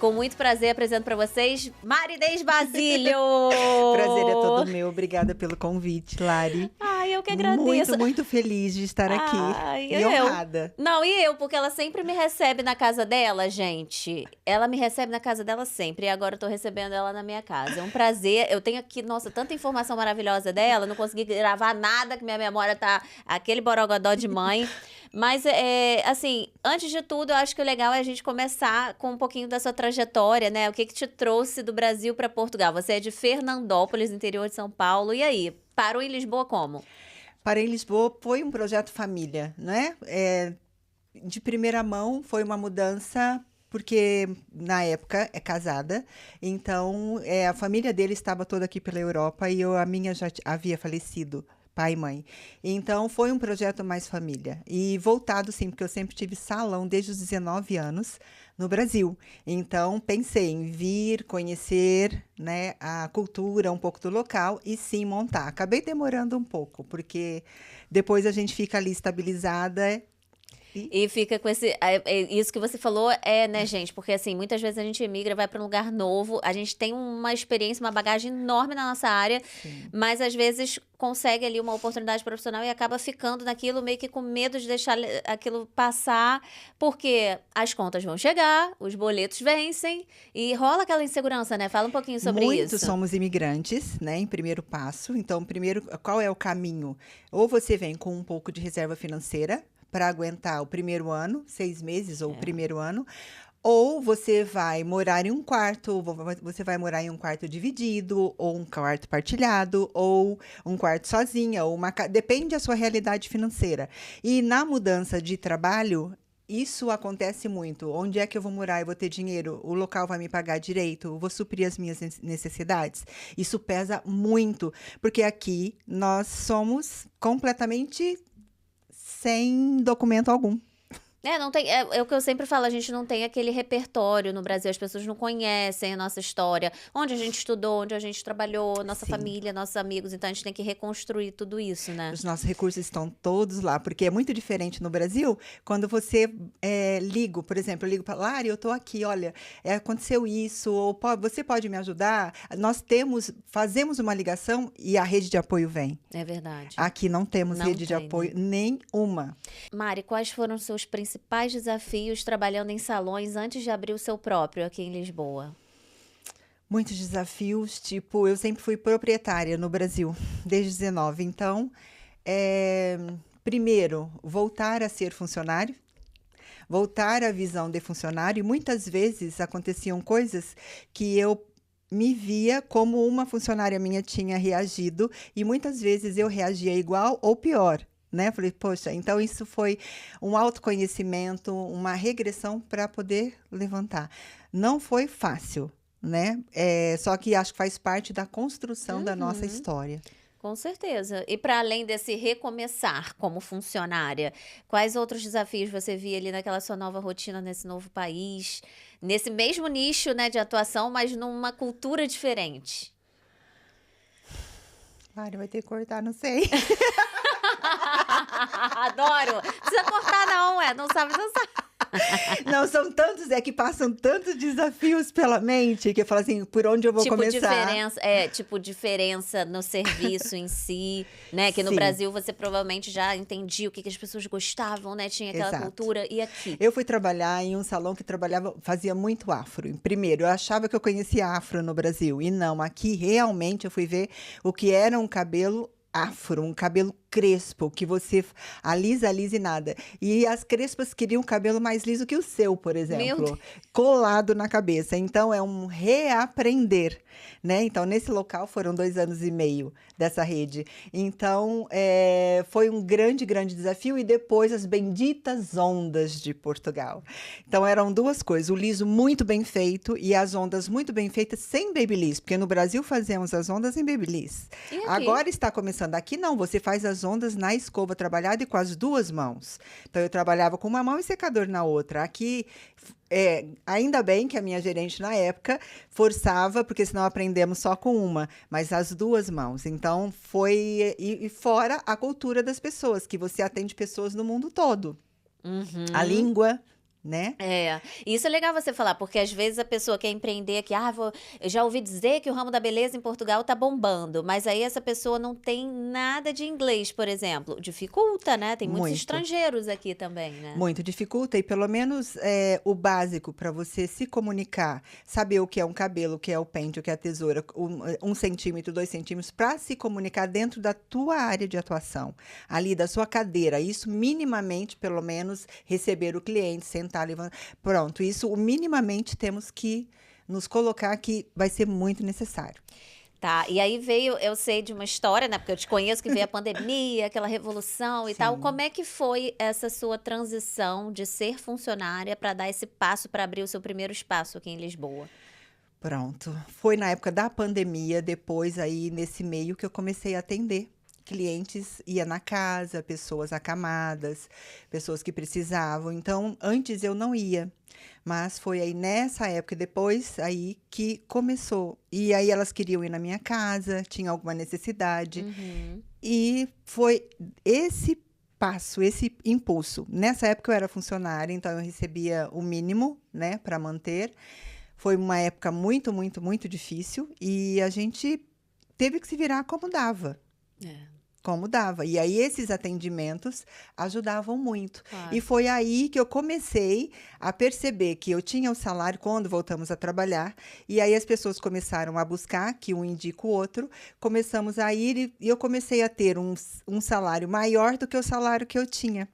Com muito prazer, apresento para vocês Marinês Basílio! Prazer é todo meu. Obrigada pelo convite, Lari. Ai, eu que agradeço. Muito, muito feliz de estar aqui. Ai, e honrada. Não, e eu, porque ela sempre me recebe na casa dela, gente. Ela me recebe na casa dela sempre. E agora eu tô recebendo ela na minha casa. É um prazer. Eu tenho aqui, nossa, tanta informação maravilhosa dela. Não consegui gravar nada, que minha memória tá aquele borogodó de mãe. Mas, assim, antes de tudo, eu acho que o legal é a gente começar com um pouquinho da sua trajetória, né? O que te trouxe do Brasil para Portugal? Você é de Fernandópolis, interior de São Paulo. E aí, parou em Lisboa como? Parei em Lisboa, foi um projeto família, né? De primeira mão, foi uma mudança, porque na época é casada, então a família dele estava toda aqui pela Europa e a minha já havia falecido. Pai e mãe. Então, foi um projeto mais família. E voltado, sim, porque eu sempre tive salão desde os 19 anos no Brasil. Então, pensei em vir, conhecer, né, a cultura, um pouco do local e sim montar. Acabei demorando um pouco, porque depois a gente fica ali estabilizada. E fica com esse... Isso que você falou né, gente? Porque, assim, muitas vezes a gente emigra, vai para um lugar novo, a gente tem uma experiência, uma bagagem enorme na nossa área, sim, mas às vezes consegue ali uma oportunidade profissional e acaba ficando naquilo meio que com medo de deixar aquilo passar, porque as contas vão chegar, os boletos vencem e rola aquela insegurança, né? Fala um pouquinho sobre isso. Muitos somos imigrantes, né, em primeiro passo. Então, primeiro, qual é o caminho? Ou você vem com um pouco de reserva financeira, para aguentar o primeiro ano, 6 meses ou o primeiro ano, ou você vai morar em um quarto, você vai morar em um quarto dividido, ou um quarto partilhado, ou um quarto sozinha, ou depende da sua realidade financeira. E na mudança de trabalho, isso acontece muito. Onde é que eu vou morar? Eu vou ter dinheiro? O local vai me pagar direito? Eu vou suprir as minhas necessidades? Isso pesa muito, porque aqui nós somos completamente sem documento algum. Não tem, é o que eu sempre falo, a gente não tem aquele repertório no Brasil, as pessoas não conhecem a nossa história, onde a gente estudou, onde a gente trabalhou, nossa família, nossos amigos, então a gente tem que reconstruir tudo isso, né? Os nossos recursos estão todos lá, porque é muito diferente no Brasil, quando você liga, por exemplo, eu ligo para Lari, eu tô aqui, olha, aconteceu isso, ou você pode me ajudar? Nós fazemos uma ligação e a rede de apoio vem. É verdade. Aqui não temos rede de apoio nenhuma. Mari, quais foram os seus principais desafios trabalhando em salões antes de abrir o seu próprio aqui em Lisboa? Muitos desafios, tipo, eu sempre fui proprietária no Brasil, desde 19. Então, primeiro, voltar a ser funcionário, voltar à visão de funcionário. E muitas vezes aconteciam coisas que eu me via como uma funcionária minha tinha reagido e muitas vezes eu reagia igual ou pior. Né? Falei, poxa, então isso foi um autoconhecimento, uma regressão para poder levantar. Não foi fácil, né? Só que acho que faz parte da construção da nossa história. Com certeza. E para além desse recomeçar como funcionária, quais outros desafios você via ali naquela sua nova rotina, nesse novo país, nesse mesmo nicho, né, de atuação, mas numa cultura diferente? Mário, vai ter que cortar, não sei. Adoro! Precisa cortar não, não sabe dançar. Não, são tantos, que passam tantos desafios pela mente, que eu falo assim, por onde eu vou começar? Diferença no serviço em si, né? Que no Brasil você provavelmente já entendia o que as pessoas gostavam, né? Tinha aquela cultura, e aqui? Eu fui trabalhar em um salão que fazia muito afro. Primeiro, eu achava que eu conhecia afro no Brasil, e não, aqui realmente eu fui ver o que era um cabelo afro, um cabelo crespo, que você alisa e nada. E as crespas queriam um cabelo mais liso que o seu, por exemplo. Colado na cabeça. Então, é um reaprender, né? Então, nesse local foram 2 anos e meio dessa rede. Então, foi um grande, grande desafio. E depois, as benditas ondas de Portugal. Então, eram 2 coisas. O liso muito bem feito e as ondas muito bem feitas sem babyliss. Porque no Brasil fazemos as ondas em babyliss. Agora está começando. Aqui não, você faz as ondas na escova trabalhada e com as 2 mãos. Então, eu trabalhava com uma mão e secador na outra. Aqui, ainda bem que a minha gerente, na época, forçava, porque senão aprendemos só com uma, mas as 2 mãos. Então, foi... E fora a cultura das pessoas, que você atende pessoas no mundo todo. A língua... né? Isso é legal você falar, porque às vezes a pessoa quer empreender aqui, eu já ouvi dizer que o ramo da beleza em Portugal tá bombando, mas aí essa pessoa não tem nada de inglês, por exemplo. Dificulta, né? Tem muitos Muito. estrangeiros aqui também, né? Muito dificulta e pelo menos o básico para você se comunicar, saber o que é um cabelo, o que é o pente, o que é a tesoura, 1 centímetro, 2 centímetros, para se comunicar dentro da tua área de atuação, ali da sua cadeira. Isso minimamente, pelo menos, receber o cliente, sentar, levantar. Pronto, isso minimamente temos que nos colocar que vai ser muito necessário. Tá, e aí veio, eu sei de uma história, né? Porque eu te conheço, que veio a pandemia, aquela revolução e tal. Sim. Como é que foi essa sua transição de ser funcionária para dar esse passo para abrir o seu primeiro espaço aqui em Lisboa? Pronto. Foi na época da pandemia, depois aí nesse meio que eu comecei a atender clientes, ia na casa, pessoas acamadas, pessoas que precisavam. Então, antes eu não ia, mas foi aí nessa época, depois aí que começou. E aí elas queriam ir na minha casa, tinha alguma necessidade. E foi esse passo, esse impulso. Nessa época eu era funcionária, então eu recebia o mínimo, né, para manter. Foi uma época muito, muito, muito difícil e a gente teve que se virar como dava. Como dava. E aí esses atendimentos ajudavam muito. Claro. E foi aí que eu comecei a perceber que eu tinha o salário quando voltamos a trabalhar. E aí as pessoas começaram a buscar, que um indica o outro. Começamos a ir e eu comecei a ter um salário maior do que o salário que eu tinha.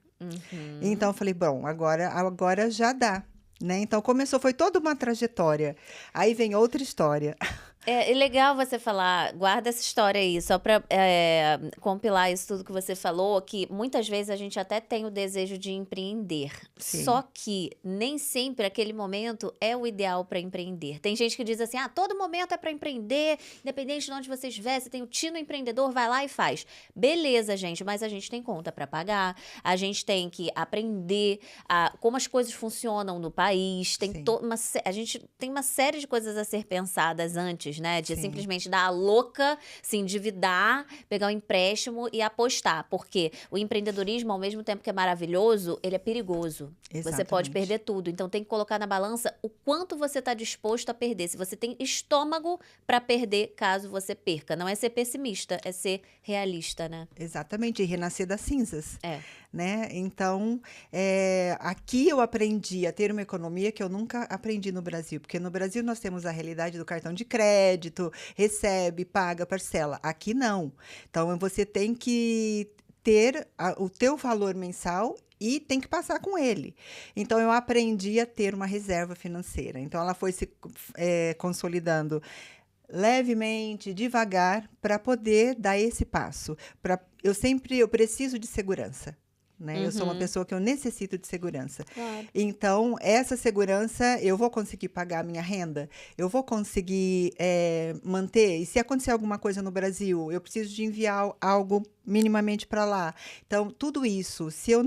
Então eu falei, bom, agora já dá. Né? Então foi toda uma trajetória. Aí vem outra história. É legal você falar, guarda essa história aí, só para compilar isso tudo que você falou, que muitas vezes a gente até tem o desejo de empreender, Sim. Só que nem sempre aquele momento é o ideal para empreender. Tem gente que diz assim, todo momento é para empreender, independente de onde você estiver, você tem o tino empreendedor, vai lá e faz. Beleza, gente, mas a gente tem conta para pagar, a gente tem que aprender como as coisas funcionam no país, a gente tem uma série de coisas a ser pensadas antes, né? De simplesmente dar a louca, se endividar, pegar um empréstimo e apostar. Porque o empreendedorismo, ao mesmo tempo que é maravilhoso, ele é perigoso. Exatamente. Você pode perder tudo. Então tem que colocar na balança o quanto você está disposto a perder. Se você tem estômago para perder caso você perca. Não é ser pessimista, é ser realista, né? Exatamente, e renascer das cinzas. Né? Então, aqui eu aprendi a ter uma economia que eu nunca aprendi no Brasil, porque no Brasil nós temos a realidade do cartão de crédito, recebe, paga, parcela. Aqui não. Então, você tem que ter o teu valor mensal e tem que passar com ele. Então, eu aprendi a ter uma reserva financeira. Então, ela foi se consolidando levemente, devagar, para poder dar esse passo. Eu preciso de segurança. Né? Eu sou uma pessoa que eu necessito de segurança. Claro. Então, essa segurança, eu vou conseguir pagar a minha renda? Eu vou conseguir manter? E se acontecer alguma coisa no Brasil, eu preciso de enviar algo minimamente para lá. Então, tudo isso, se eu,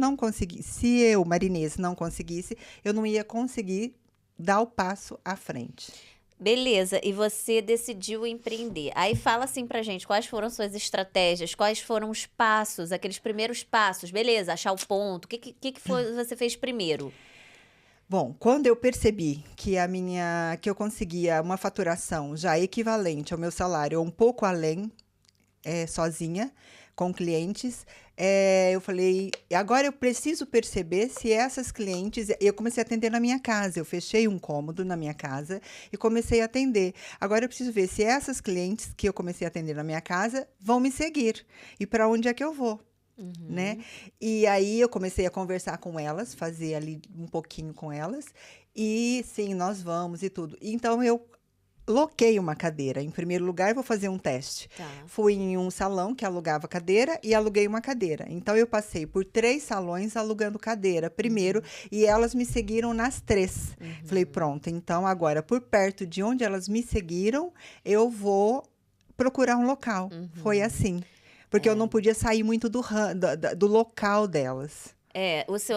Marinês, não conseguisse, eu não ia conseguir dar o passo à frente. Beleza, e você decidiu empreender. Aí fala assim pra gente, quais foram suas estratégias, quais foram os passos, aqueles primeiros passos, beleza, achar o ponto, o que você fez primeiro? Bom, quando eu percebi que eu conseguia uma faturação já equivalente ao meu salário, ou um pouco além, sozinha, com clientes, eu falei, agora eu preciso perceber se essas clientes... Eu comecei a atender na minha casa, eu fechei um cômodo na minha casa e comecei a atender. Agora eu preciso ver se essas clientes que eu comecei a atender na minha casa vão me seguir e para onde é que eu vou. Né? E aí eu comecei a conversar com elas, fazer ali um pouquinho com elas, e sim, nós vamos e tudo. Então eu loquei uma cadeira. Em primeiro lugar, vou fazer um teste. Fui em um salão que alugava cadeira e aluguei uma cadeira. Então, eu passei por 3 salões alugando cadeira primeiro e elas me seguiram nas 3. Falei, pronto, então agora, por perto de onde elas me seguiram, eu vou procurar um local. Foi assim. Porque eu não podia sair muito do local delas.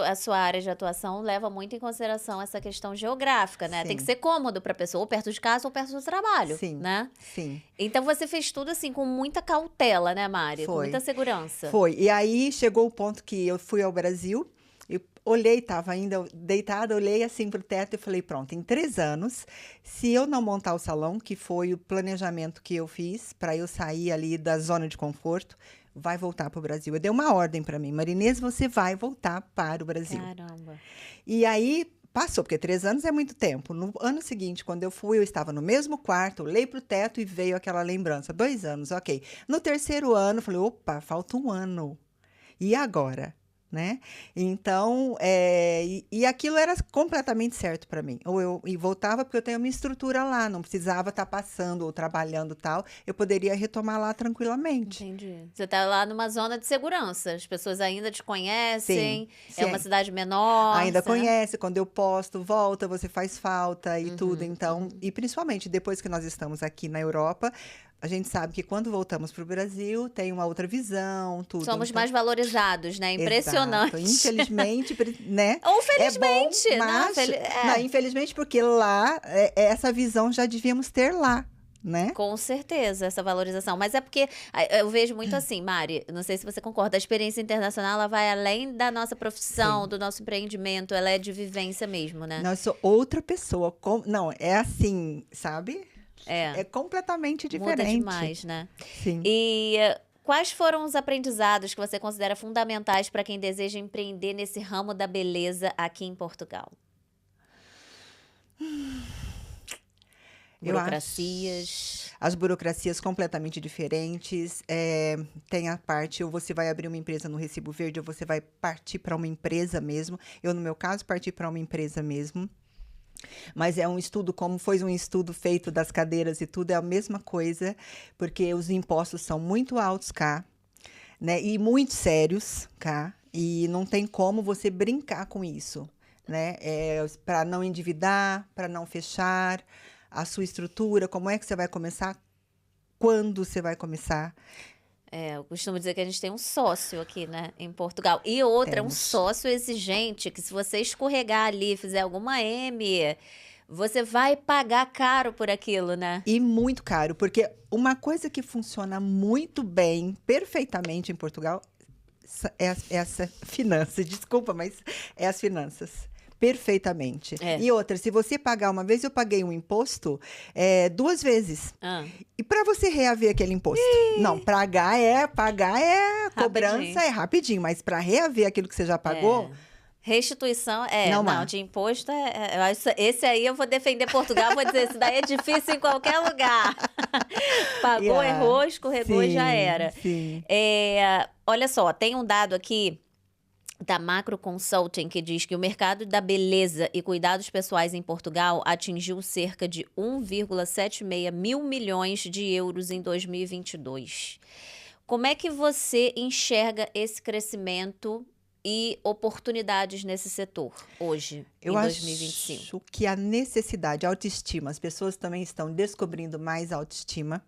A sua área de atuação leva muito em consideração essa questão geográfica, né? Sim. Tem que ser cômodo para a pessoa, ou perto de casa ou perto do trabalho, Sim, né? Sim. Então, você fez tudo assim, com muita cautela, né, Mari? Com muita segurança. Foi. E aí, chegou o ponto que eu fui ao Brasil, e olhei, estava ainda deitada, olhei assim pro teto e falei, pronto, em 3 anos, se eu não montar o salão, que foi o planejamento que eu fiz para eu sair ali da zona de conforto, vai voltar para o Brasil. Eu dei uma ordem para mim, Marinês, você vai voltar para o Brasil. Caramba. E aí passou, porque 3 anos é muito tempo. No ano seguinte, quando eu fui, eu estava no mesmo quarto, olhei para o teto e veio aquela lembrança. 2 anos, ok. No terceiro ano, falei, opa, falta um ano. E agora? Né? Então, e aquilo era completamente certo para mim. Ou eu e voltava porque eu tenho uma estrutura lá, não precisava estar passando ou trabalhando tal, eu poderia retomar lá tranquilamente. Entendi. Você tá lá numa zona de segurança, as pessoas ainda te Sim, conhecem, é sim. uma cidade menor, Ainda né? conhece, quando eu posto, volta, você faz falta e tudo. Uhum, Então, uhum. e principalmente depois que nós estamos aqui na Europa, a gente sabe que quando voltamos para o Brasil, tem uma outra visão, tudo. Somos Então, mais valorizados, né? exato. Impressionante. Infelizmente, né? Ou É bom, felizmente, não, mas não, infelizmente porque lá essa visão já devíamos ter lá, né? com certeza, essa valorização. Mas é porque eu vejo muito assim, Mari, não sei se você concorda, a experiência internacional, ela vai além da nossa profissão, Sim. do nosso empreendimento, ela é de vivência mesmo, né? Não, eu sou outra pessoa. Não, é assim, sabe? É, É completamente muda diferente. demais, né? Sim. E quais foram os aprendizados que você considera fundamentais para quem deseja empreender nesse ramo da beleza aqui em Portugal? Eu acho Burocracias. as burocracias completamente diferentes. Tem a parte, ou você vai abrir uma empresa no Recibo Verde, ou você vai partir para uma empresa mesmo. Eu, no meu caso, parti para uma empresa mesmo. Mas é um estudo, como foi um estudo feito das cadeiras e tudo, é a mesma coisa, porque os impostos são muito altos cá, né? E muito sérios cá, e não tem como você brincar com isso, né? Para não endividar, para não fechar a sua estrutura, como é que você vai começar, quando você vai começar. Eu costumo dizer que a gente tem um sócio aqui, né, em Portugal. E outra, um Temos. sócio exigente, que se você escorregar ali, fizer alguma M, você vai pagar caro por aquilo, né? E muito caro, porque uma coisa que funciona muito bem, perfeitamente em Portugal, essa finança. Desculpa, mas é as finanças. Perfeitamente. É. E outra, se você pagar uma vez, eu paguei um imposto 2 vezes. Ah, E para você reaver aquele imposto? Não, pagar é cobrança Rapidinho. é rapidinho, mas para reaver aquilo que você já pagou, restituição, não há. de imposto, esse aí eu vou defender Portugal, vou dizer, isso daí é difícil em qualquer lugar. Pagou, Yeah. errou, escorregou e já Sim, era. sim. Olha só, tem um dado aqui da Macro Consulting que diz que o mercado da beleza e cuidados pessoais em Portugal atingiu cerca de 1,76 mil milhões de euros em 2022. Como é que você enxerga esse crescimento e oportunidades nesse setor hoje, Eu em 2025? acho que a necessidade, a autoestima, as pessoas também estão descobrindo mais autoestima.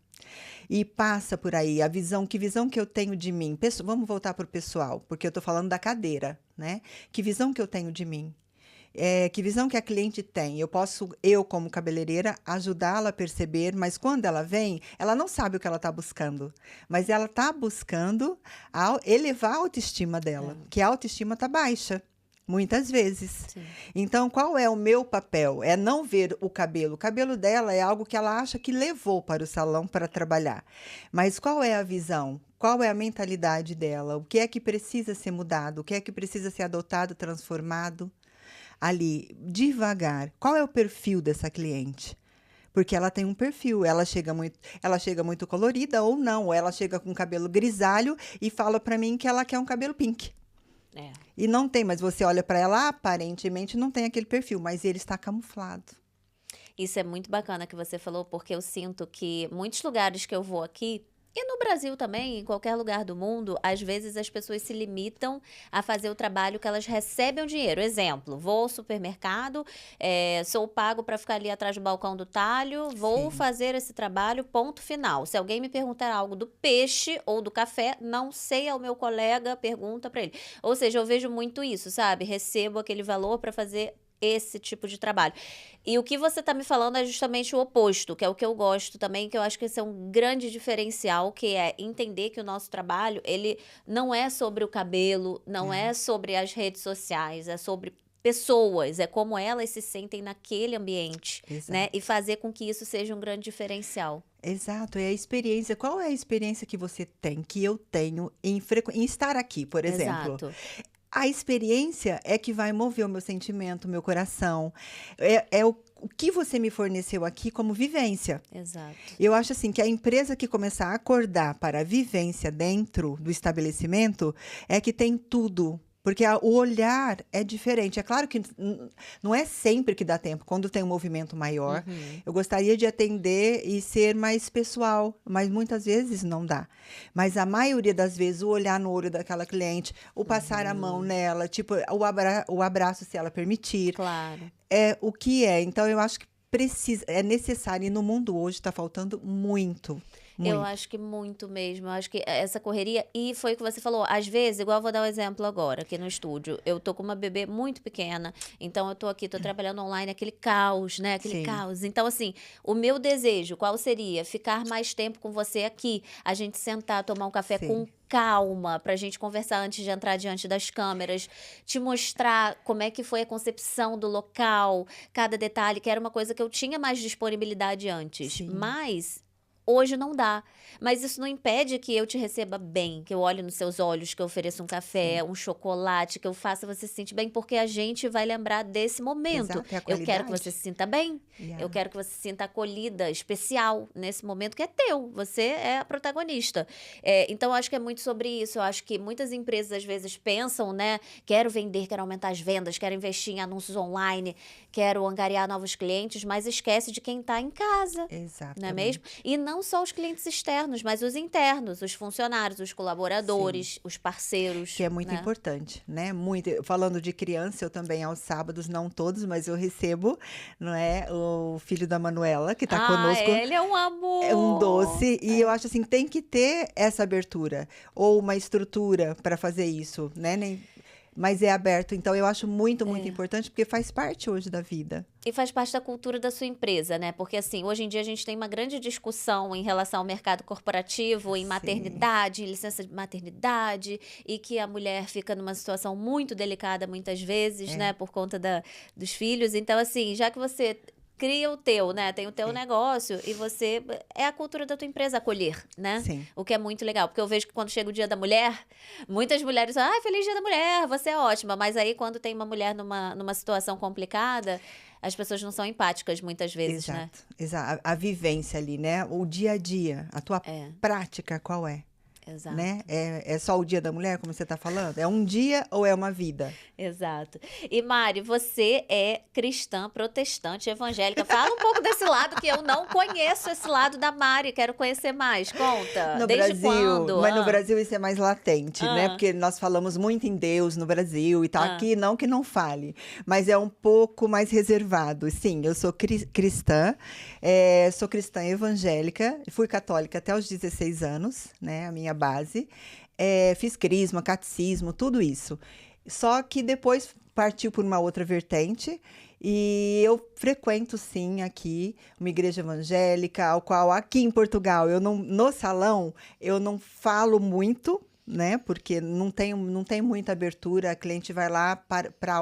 E passa por aí a visão, que visão que eu tenho de mim? Vamos voltar para o pessoal, porque eu estou falando da cadeira, né? Que visão que eu tenho de mim? Que visão que a cliente tem? Eu como cabeleireira, ajudá-la a perceber, mas quando ela vem, ela não sabe o que ela está buscando, mas ela está buscando elevar a autoestima dela, que a autoestima está baixa. Muitas vezes. Sim. Então, qual é o meu papel? É não ver o cabelo. O cabelo dela é algo que ela acha que levou para o salão para trabalhar. Mas qual é a visão? Qual é a mentalidade dela? O que é que precisa ser mudado? O que é que precisa ser adotado, transformado? Ali, devagar. Qual é o perfil dessa cliente? Porque ela tem um perfil, ela chega muito colorida ou não, ou ela chega com cabelo grisalho e fala para mim que ela quer um cabelo pink. E não tem, mas você olha para ela, aparentemente não tem aquele perfil, mas ele está camuflado. Isso é muito bacana que você falou, porque eu sinto que muitos lugares que eu vou aqui, e no Brasil também, em qualquer lugar do mundo, às vezes as pessoas se limitam a fazer o trabalho que elas recebem o dinheiro. Exemplo, vou ao supermercado, sou pago para ficar ali atrás do balcão do talho, vou Sim. fazer esse trabalho, ponto final. Se alguém me perguntar algo do peixe ou do café, não sei, ao meu colega, pergunta para ele. Ou seja, eu vejo muito isso, sabe? Recebo aquele valor para fazer esse tipo de trabalho. E o que você está me falando é justamente o oposto, que é o que eu gosto também, que eu acho que esse é um grande diferencial, que é entender que o nosso trabalho, ele não é sobre o cabelo, não é sobre as redes sociais, é sobre pessoas, é como elas se sentem naquele ambiente, né? Exato. E fazer com que isso seja um grande diferencial. Exato, é a experiência. Qual é a experiência que você tem, que eu tenho em estar aqui, por exemplo? Exato, A experiência é que vai mover o meu sentimento, o meu coração. É o que você me forneceu aqui como vivência. exato. Eu acho assim que a empresa que começar a acordar para a vivência dentro do estabelecimento é que tem tudo. Porque o olhar é diferente. É claro que não é sempre que dá tempo. Quando tem um movimento maior, Uhum. eu gostaria de atender e ser mais pessoal, mas muitas vezes não dá. Mas a maioria das vezes, o olhar no olho daquela cliente, o passar a mão nela, tipo, o abraço, se ela permitir, Claro. é o que é. Então, eu acho que é necessário, e no mundo hoje está faltando muito, Eu muito. acho que muito mesmo. Eu acho que essa correria. E foi o que você falou. Às vezes, igual eu vou dar um exemplo agora, aqui no estúdio. Eu tô com uma bebê muito pequena. Então, eu tô aqui, tô trabalhando online, aquele caos, né? Aquele Sim, caos. Então, assim, o meu desejo, qual seria? Ficar mais tempo com você aqui. A gente sentar, tomar um café sim. com calma, pra gente conversar antes de entrar diante das câmeras, te mostrar como é que foi a concepção do local, cada detalhe, que era uma coisa que eu tinha mais disponibilidade antes. Sim. Mas hoje não dá. Mas isso não impede que eu te receba bem, que eu olhe nos seus olhos, que eu ofereça um café, Sim. um chocolate, que eu faça você se sentir bem, porque a gente vai lembrar desse momento. Exato, é a Eu quero que você qualidade. se sinta bem, eu Yeah. quero que você se sinta acolhida, especial nesse momento que é teu. Você é a protagonista. Então, eu acho que é muito sobre isso. Eu acho que muitas empresas, às vezes, pensam, né? Quero vender, quero aumentar as vendas, quero investir em anúncios online, quero angariar novos clientes, mas esquece de quem está em casa. Não é mesmo? Exatamente. E não só os clientes externos, mas os internos, os funcionários, os Sim. colaboradores, os Que parceiros, é muito né? importante, né? Muito. Falando de criança, eu também aos sábados, não todos, mas eu recebo, não é, o filho da Manuela, que está Ah, conosco. ele é um É um amor! doce, e eu acho assim, tem que ter essa abertura, ou uma estrutura para fazer isso, né? Mas é aberto, então eu acho muito, muito É. importante, porque faz parte hoje da vida. E faz parte da cultura da sua empresa, né? Porque, assim, hoje em dia a gente tem uma grande discussão em relação ao mercado corporativo, em Sim, maternidade, em licença de maternidade, e que a mulher fica numa situação muito delicada muitas vezes, né? é, Por conta dos filhos. Então, assim, já que você cria o teu, né? Tem o teu é, negócio e você... É a cultura da tua empresa acolher, né? sim. O que é muito legal. Porque eu vejo que quando chega o Dia da Mulher, muitas mulheres falam, ai, feliz Dia da Mulher, você é ótima. Mas aí, quando tem uma mulher numa situação complicada, as pessoas não são empáticas muitas vezes, né? Exato, exato. A vivência ali, né? O dia a dia, a tua É, prática, qual é? Né? exato, É só o dia da mulher, como você está falando? É um dia ou é uma vida? exato. E Mari, você é cristã, protestante, evangélica. Fala um pouco desse lado que eu não conheço esse lado da Mari, quero conhecer mais. Conta. No Desde Brasil, quando? mas no Brasil isso é mais latente, né? Ah, Porque nós falamos muito em Deus no Brasil e tal. ah, Aqui não que não fale, mas é um pouco mais reservado. Sim, eu sou cristã, sou cristã evangélica, fui católica até os 16 anos, né? A minha base. Fiz crisma, catecismo, tudo isso. Só que depois partiu por uma outra vertente. E eu frequento, sim, aqui uma igreja evangélica, ao qual aqui em Portugal, eu não, no salão, eu não falo muito, né? Porque não tem muita abertura, a cliente vai lá para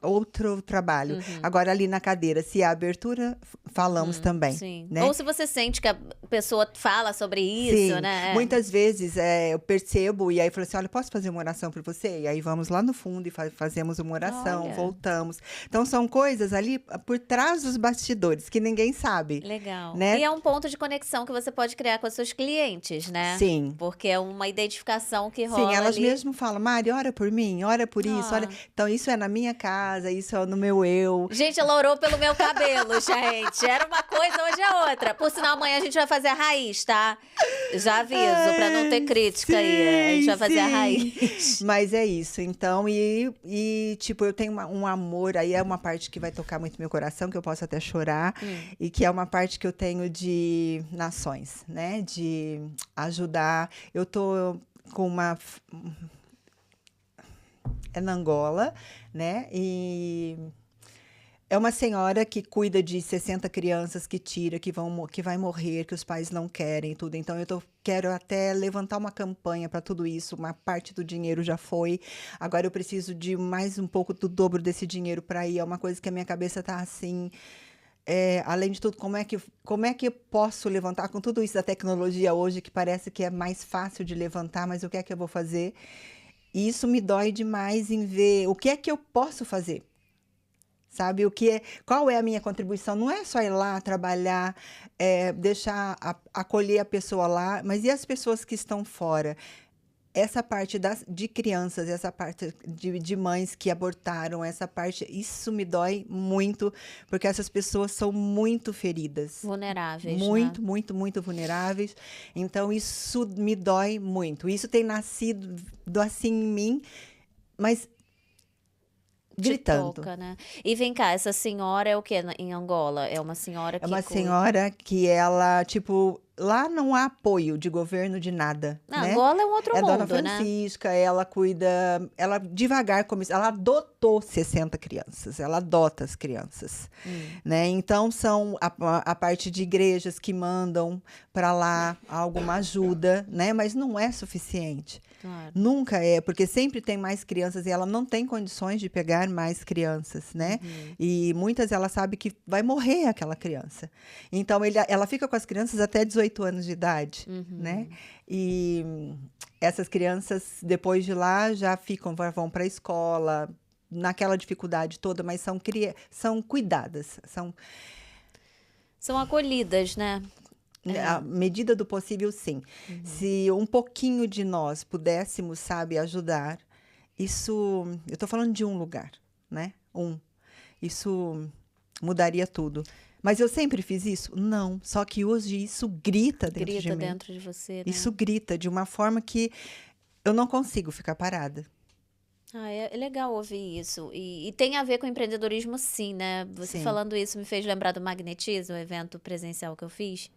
outro trabalho. uhum. Agora, ali na cadeira, se há abertura, falamos também, Sim. né? Ou se você sente que a pessoa fala sobre isso, Sim, né? muitas vezes eu percebo e aí falo assim, olha, posso fazer uma oração por você? E aí vamos lá no fundo e fazemos uma oração, Olha, voltamos. Então são coisas ali por trás dos bastidores que ninguém sabe, legal. né? E é um ponto de conexão que você pode criar com os seus clientes, né? Sim. Porque é uma identificação que Sim, rola elas ali. mesmo falam, Mari, ora por mim, ora por isso, olha. Ah. Então isso é na minha casa, isso é no meu eu. Gente, ela orou pelo meu cabelo, gente. Era uma coisa, hoje é outra. Por sinal, amanhã a gente vai fazer a raiz, tá? Já aviso, pra não ter Ai, crítica aí. A gente vai fazer a sim. raiz. Mas é isso, então, tipo, eu tenho um amor, aí é uma parte que vai tocar muito meu coração, que eu posso até chorar, e que é uma parte que eu tenho de nações, né? De ajudar. Eu tô com uma. é na Angola, né? E é uma senhora que cuida de 60 crianças que tira, que vai morrer, que os pais não querem e tudo. Então, quero até levantar uma campanha para tudo isso. Uma parte do dinheiro já foi. Agora eu preciso de mais um pouco do dobro desse dinheiro para ir. É uma coisa que a minha cabeça está assim. Além de tudo, como é que eu posso levantar com tudo isso da tecnologia hoje, que parece que é mais fácil de levantar, mas o que é que eu vou fazer? E isso me dói demais em ver o que é que eu posso fazer. Sabe, qual é a minha contribuição? Não é só ir lá trabalhar, deixar acolher a pessoa lá, mas e as pessoas que estão fora? Essa parte de crianças, essa parte de mães que abortaram, essa parte, isso me dói muito, porque essas pessoas são muito feridas. Vulneráveis, né? Muito, muito, muito vulneráveis. Então, isso me dói muito. Isso tem nascido assim em mim, mas gritando. Toca, né? E vem cá, essa senhora é o quê em Angola? É uma senhora que É uma senhora que ela, tipo, lá não há apoio de governo de nada, né? Angola é um outro mundo, Dona né? Francisca, ela cuida, ela devagar, ela adotou 60 crianças, ela adota as crianças, né? Então, são a parte de igrejas que mandam para lá alguma ajuda, né? Mas não é suficiente. Claro. Nunca é, porque sempre tem mais crianças e ela não tem condições de pegar mais crianças, né? E muitas ela sabe que vai morrer aquela criança. Então, ela fica com as crianças até 18 anos de idade, né? E essas crianças, depois de lá, já vão para a escola, naquela dificuldade toda, mas são cuidadas, São acolhidas, né? à medida do possível, sim. Se um pouquinho de nós pudéssemos, sabe, ajudar, isso... Eu estou falando de um lugar, né? Isso mudaria tudo. Mas eu sempre fiz isso? Não. Só que hoje isso grita dentro de mim. Grita dentro de você, né? Isso grita de uma forma que eu não consigo ficar parada. É legal ouvir isso. E tem a ver com empreendedorismo, sim, né? Você Sim. falando isso me fez lembrar do Magnetismo, o evento presencial que eu fiz,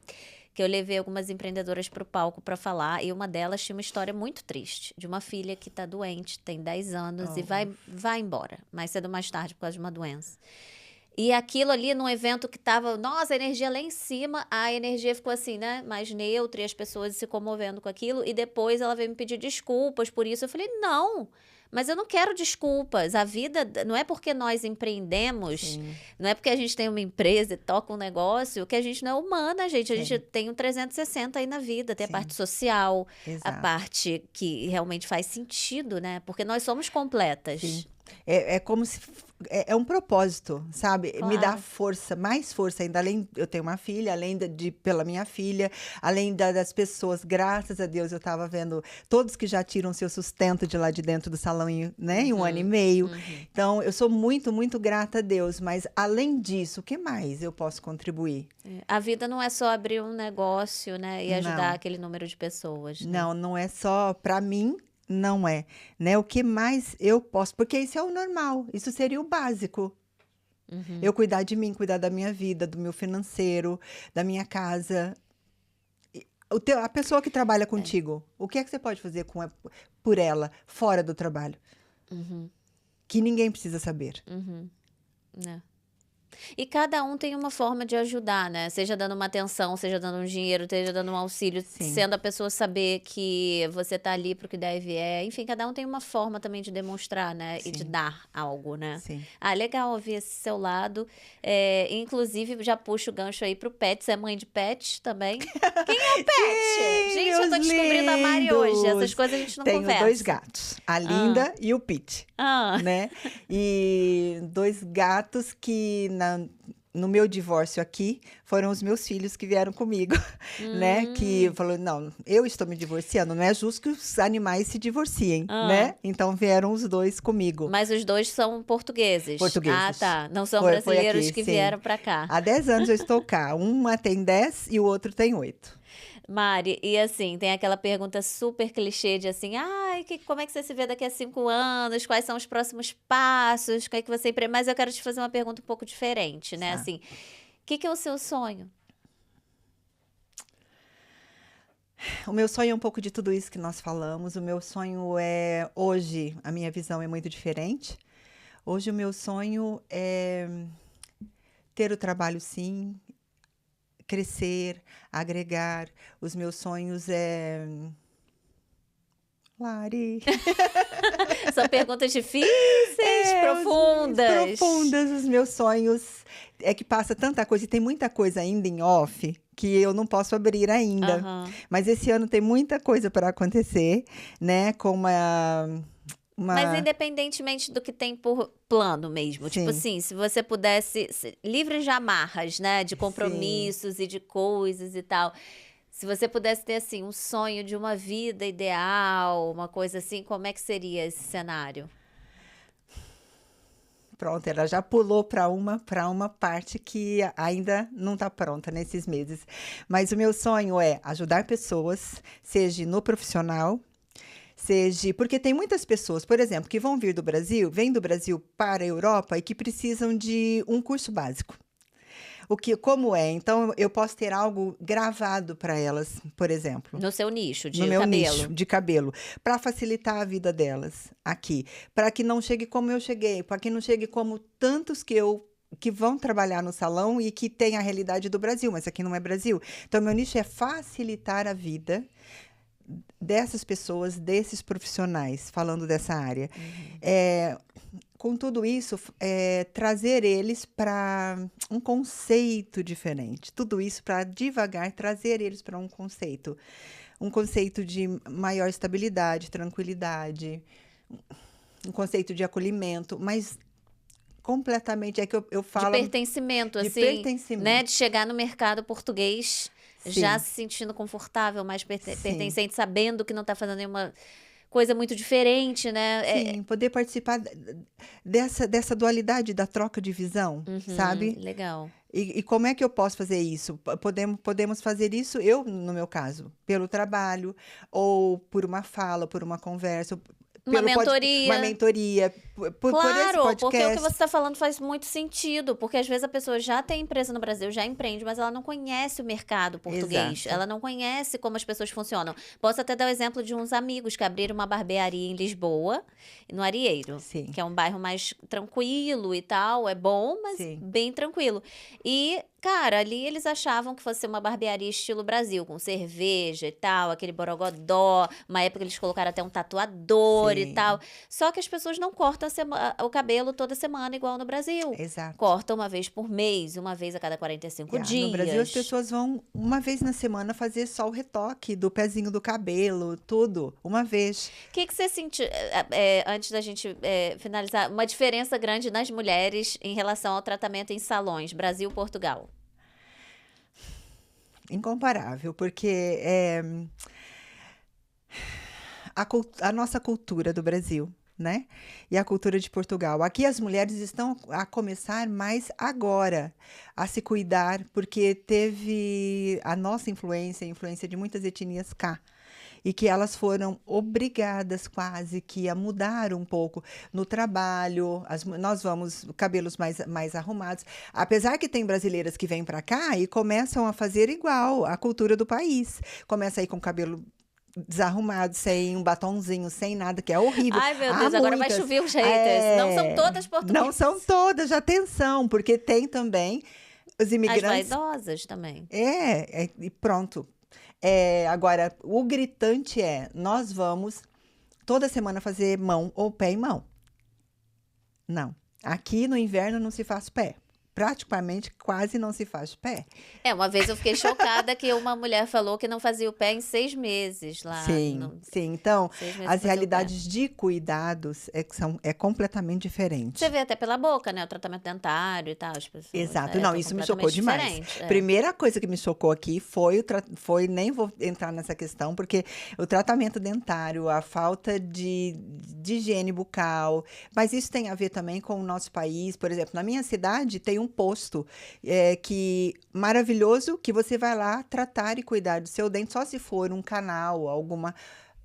que eu levei algumas empreendedoras para o palco para falar, e uma delas tinha uma história muito triste, de uma filha que está doente, tem 10 anos e vai embora, mais cedo ou mais tarde, por causa de uma doença. E aquilo ali num evento que tava, nossa, a energia lá em cima, a energia ficou assim, né, mais neutra, e as pessoas se comovendo com aquilo, e depois ela veio me pedir desculpas por isso. Eu falei, não, mas eu não quero desculpas. A vida, não é porque nós empreendemos, Sim. não é porque a gente tem uma empresa e toca um negócio, que a gente não é humana, gente. A Sim. gente tem um 360 aí na vida, tem a Sim. parte social, a Exato. parte que realmente faz sentido, né, porque nós somos completas. Sim. É como se... É um propósito, sabe? Claro. Me dá força, mais força ainda. Eu tenho uma filha, além pela minha filha, além das pessoas, graças a Deus, eu estava vendo todos que já tiram seu sustento de lá de dentro do salão né, em 1 ano e meio. Então, eu sou muito, muito grata a Deus. Mas, além disso, o que mais eu posso contribuir? A vida não é só abrir um negócio, né, e ajudar Não. aquele número de pessoas. Né? Não, não é só para mim. Não é, né? O que mais eu posso... Porque isso é o normal, isso seria o básico. Eu cuidar de mim, cuidar da minha vida, do meu financeiro, da minha casa. A pessoa que trabalha contigo, o que é que você pode fazer por ela, fora do trabalho? Que ninguém precisa saber. Né? E cada um tem uma forma de ajudar, né? Seja dando uma atenção, seja dando um dinheiro, seja dando um auxílio, Sim. sendo a pessoa saber que você tá ali pro que deve Enfim, cada um tem uma forma também de demonstrar, né? Sim. E de dar algo, né? Sim. Legal ouvir esse seu lado. Inclusive, já puxo o gancho aí pro pet. Você é mãe de pet também? Quem é o pet? Sim, Gente, eu tô meus descobrindo a Mari hoje. Essas lindos. coisas a gente não Tenho conversa. 2 gatos, a Linda e o Pete. Né? E 2 gatos que no meu divórcio aqui foram os meus filhos que vieram comigo, né? Que falou, não, eu estou me divorciando, não é justo que os animais se divorciem, né? Então vieram os 2 comigo. Mas os 2 são portugueses? Portugueses. Ah, tá. Não são Foi brasileiros aqui, que sim. vieram pra cá. Há 10 anos eu estou cá. Uma tem 10 e o outro tem 8. Mari, e assim, tem aquela pergunta super clichê de assim, como é que você se vê daqui a 5 anos? Quais são os próximos passos? O que é que você... Mas eu quero te fazer uma pergunta um pouco diferente, né? Tá. Assim, o que é o seu sonho? O meu sonho é um pouco de tudo isso que nós falamos. O meu sonho é, hoje, a minha visão é muito diferente. Hoje o meu sonho é ter o trabalho, sim, crescer, agregar. Os meus sonhos é... Lari. São perguntas difíceis, profundas. Profundas, os meus sonhos. É que passa tanta coisa, e tem muita coisa ainda em off, que eu não posso abrir ainda. Aham. Mas esse ano tem muita coisa para acontecer, né? Com Mas independentemente do que tem por plano mesmo, tipo Sim. assim, se você pudesse, livre de amarras, né, de Sim. compromissos e de coisas e tal, se você pudesse ter, assim, um sonho de uma vida ideal, uma coisa assim, como é que seria esse cenário? Pronto, ela já pulou para uma parte que ainda não está pronta nesses meses. Mas o meu sonho é ajudar pessoas, seja no profissional, seja... Porque tem muitas pessoas, por exemplo, que vão vir do Brasil, vêm do Brasil para a Europa e que precisam de um curso básico. Como é? Então, eu posso ter algo gravado para elas, por exemplo. No seu nicho de No meu cabelo. nicho de cabelo, para facilitar a vida delas aqui, para que não chegue como eu cheguei, para que não chegue como tantos que vão trabalhar no salão e que tem a realidade do Brasil, mas aqui não é Brasil. Então, meu nicho é facilitar a vida dessas pessoas, desses profissionais, falando dessa área. Com tudo isso, trazer eles para um conceito diferente. Tudo isso para devagar trazer eles para um conceito. Um conceito de maior estabilidade, tranquilidade, um conceito de acolhimento, mas completamente, é que eu falo... De pertencimento, de assim, pertencimento. né? De chegar no mercado português Sim. já se sentindo confortável, mais Sim. pertencente, sabendo que não está fazendo nenhuma coisa muito diferente, né? Sim, poder participar dessa dualidade da troca de visão, sabe? Legal. E como é que eu posso fazer isso? Podemos fazer isso, eu, no meu caso, pelo trabalho, ou por uma fala, por uma conversa, Uma mentoria. Uma mentoria, por esse Claro, podcast. porque o que você está falando faz muito sentido, porque às vezes a pessoa já tem empresa no Brasil, já empreende, mas ela não conhece o mercado português, Exato. ela não conhece como as pessoas funcionam. Posso até dar o exemplo de uns amigos que abriram uma barbearia em Lisboa, no Arieiro, Sim. que é um bairro mais tranquilo e tal, é bom, mas Sim. bem tranquilo. E, cara, ali eles achavam que fosse uma barbearia estilo Brasil, com cerveja e tal, aquele borogodó, uma época eles colocaram até um tatuador e Sim. tal. Só que as pessoas não cortam o cabelo toda semana igual no Brasil. Exato. Cortam uma vez por mês, uma vez a cada 45 dias. No Brasil, as pessoas vão uma vez na semana fazer só o retoque do pezinho do cabelo, tudo, uma vez. O que você sentiu, antes da gente finalizar, uma diferença grande nas mulheres em relação ao tratamento em salões, Brasil e Portugal? Incomparável, porque a nossa cultura do Brasil, né? E a cultura de Portugal. Aqui as mulheres estão a começar mais agora a se cuidar, porque teve a nossa influência, a influência de muitas etnias cá. E que elas foram obrigadas quase que a mudar um pouco no trabalho. Nós vamos cabelos mais arrumados. Apesar que tem brasileiras que vêm para cá e começam a fazer igual a cultura do país. Começa aí com cabelo desarrumado, sem um batonzinho, sem nada, que é horrível. Ai, meu Deus, agora vai chover os haters. Não são todas portuguesas. Não são todas, atenção, porque tem também os imigrantes... As vaidosas também. E pronto. Agora, o gritante nós vamos toda semana fazer mão ou pé e mão. Não. Aqui no inverno não se faz pé. Praticamente quase não se faz pé. Uma vez eu fiquei chocada que uma mulher falou que não fazia o pé em 6 meses lá. Sim. Então, 6 meses as fazer realidades de cuidados são completamente diferentes. Você vê até pela boca, né? O tratamento dentário e tal. As pessoas, Exato. Não, isso me chocou demais. Diferente, Primeira coisa que me chocou aqui foi, nem vou entrar nessa questão, porque o tratamento dentário, a falta de higiene bucal, mas isso tem a ver também com o nosso país. Por exemplo, na minha cidade tem um posto maravilhoso, que você vai lá tratar e cuidar do seu dente, só se for um canal, alguma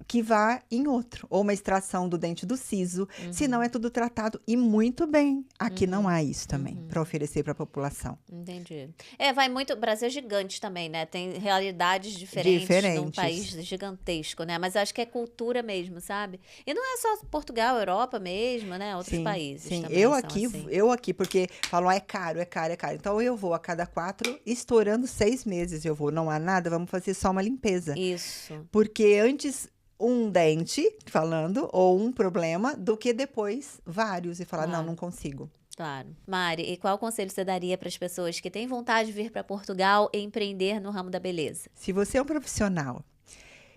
que vá em outro, ou uma extração do dente do siso, se não é tudo tratado e muito bem. Aqui não há isso também, para oferecer para a população. Entendi. Vai muito. O Brasil é gigante também, né? Tem realidades diferentes num país gigantesco, né? Mas acho que é cultura mesmo, sabe? E não é só Portugal, Europa mesmo, né? Outros países. Sim, também eu são aqui, assim. eu aqui, porque falam, é caro, é caro, é caro. Então eu vou a cada 4, estourando 6 meses. Eu vou, não há nada, vamos fazer só uma limpeza. Isso. Porque antes um dente, falando, ou um problema, do que depois vários e falar, não consigo. Claro. Mari, e qual conselho você daria para as pessoas que têm vontade de vir para Portugal e empreender no ramo da beleza? Se você é um profissional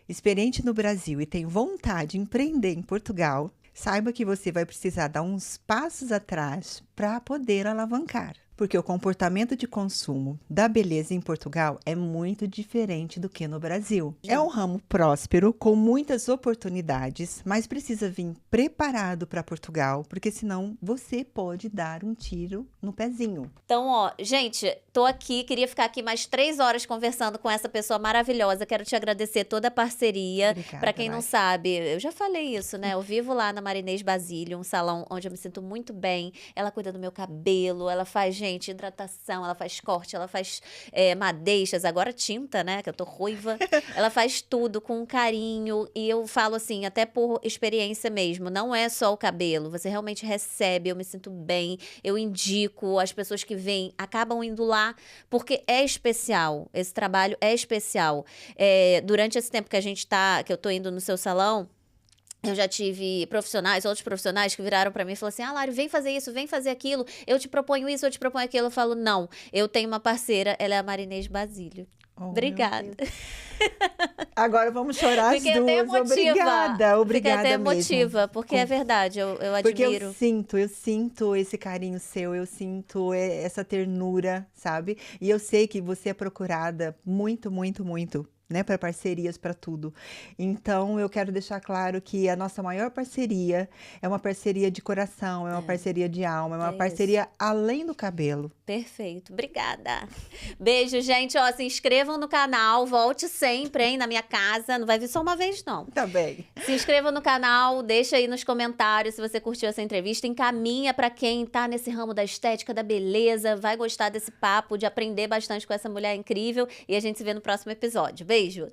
experiente no Brasil e tem vontade de empreender em Portugal, saiba que você vai precisar dar uns passos atrás para poder alavancar. Porque o comportamento de consumo da beleza em Portugal é muito diferente do que no Brasil. É um ramo próspero, com muitas oportunidades, mas precisa vir preparado para Portugal, porque senão você pode dar um tiro no pezinho. Então, ó, gente, tô aqui, queria ficar aqui mais 3 horas conversando com essa pessoa maravilhosa. Quero te agradecer toda a parceria. Para quem não sabe, eu já falei isso, né? Eu vivo lá na Marinês Basílio, um salão onde eu me sinto muito bem. Ela cuida do meu cabelo, ela faz, gente, hidratação, ela faz corte, ela faz madeixas, agora tinta, né, que eu tô ruiva. Ela faz tudo com carinho e eu falo assim, até por experiência mesmo, não é só o cabelo, você realmente recebe, eu me sinto bem, eu indico, as pessoas que vêm acabam indo lá porque é especial, esse trabalho é especial. Durante esse tempo que que eu tô indo no seu salão, eu já tive outros profissionais que viraram pra mim e falaram assim, Lari, vem fazer isso, vem fazer aquilo, eu te proponho isso, eu te proponho aquilo. Eu falo, não, eu tenho uma parceira, ela é a Marinês Basílio. Obrigada. Agora vamos chorar as duas. Obrigada Fiquei até emotiva, mesmo. Porque é verdade, eu admiro. Porque eu sinto esse carinho seu, eu sinto essa ternura, sabe? E eu sei que você é procurada muito, muito, muito, né, para parcerias, para tudo. Então, eu quero deixar claro que a nossa maior parceria é uma parceria de coração, é uma parceria de alma, é uma parceria além do cabelo. Perfeito, obrigada. Beijo, gente. Ó, se inscrevam no canal, volte sempre, hein, na minha casa. Não vai vir só uma vez, não. Tá bem. Se inscreva no canal, deixa aí nos comentários se você curtiu essa entrevista. Encaminha para quem tá nesse ramo da estética, da beleza, vai gostar desse papo, de aprender bastante com essa mulher incrível. E a gente se vê no próximo episódio. Beijo!